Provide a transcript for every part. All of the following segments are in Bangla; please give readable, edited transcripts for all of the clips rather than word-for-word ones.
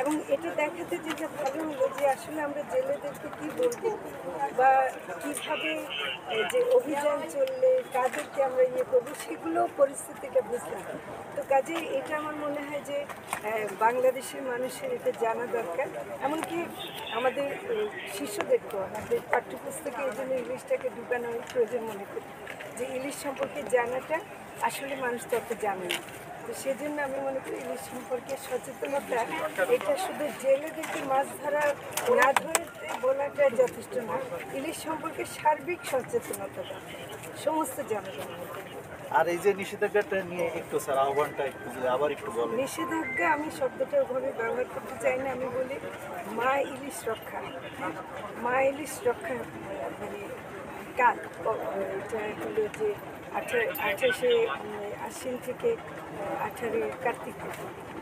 এবং এটা দেখাতে যেটা ভালো হলো যে আসলে আমরা জেলেদেরকে কী বলবো বা কীভাবে যে অভিযান চললে কাদেরকে আমরা ইয়ে করবো সেগুলো পরিস্থিতিটা বুঝলাম। তো কাজে এটা আমার মনে হয় যে বাংলাদেশের মানুষের এটা জানা দরকার, এমনকি আমাদের শিশুদেরকেও আমাদের পাঠ্যপুস্তকে এই জন্য ইলিশটাকে ঢুকানোর প্রয়োজন মনে করি যে ইলিশ সম্পর্কে জানাটা আসলে মানুষ তত জানে না। তো সেজন্য আমি মনে করি ইলিশ সম্পর্কে সচেতনতা এটা শুধু জেলেদেরকে মাছ ধরা না ধরে বলাটা যথেষ্ট না, ইলিশ সম্পর্কে সার্বিক সচেতনতা সমস্ত জনগণের। আর এই যে নিষেধাজ্ঞাটা নিয়ে একটু স্যার আহ্বানটা একটু আবার একটু বলেন। নিষেধাজ্ঞা আমি শব্দটা ওভাবে ব্যবহার করতে চাই না, আমি বলি মা ইলিশ রক্ষা। মা ইলিশ রক্ষা মানে কাল এটা হলো যে 28শে আশ্বিন থেকে 18 কার্তিক,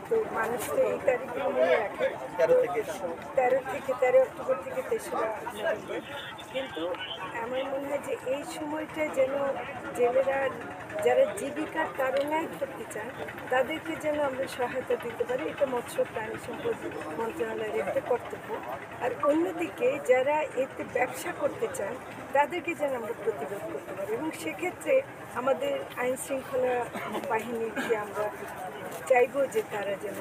তো মানুষ তো এই তারিখগুলো মনে রাখে 13 অক্টোবর থেকে 3রা নভেম্বর। কিন্তু আমার মনে হয় যে এই সময়টা যেন জেলেরা যারা জীবিকার কারণে ধরতে চান তাদেরকে যেন আমরা সহায়তা দিতে পারি, এটা মৎস্য প্রাণী সম্পদ মন্ত্রণালয়ের একটা কর্তব্য। আর অন্যদিকে যারা এতে ব্যবসা করতে চান তাদেরকে যেন আমরা প্রতিরোধ করতে পারি, এবং সেক্ষেত্রে আমাদের আইন শৃঙ্খলা বাহিনীকে আমরা চাইবো যে তারা যেন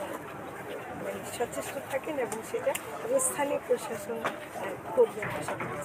মানে সচেষ্ট থাকেন এবং সেটা স্থানীয় প্রশাসন করবেন আশা করি।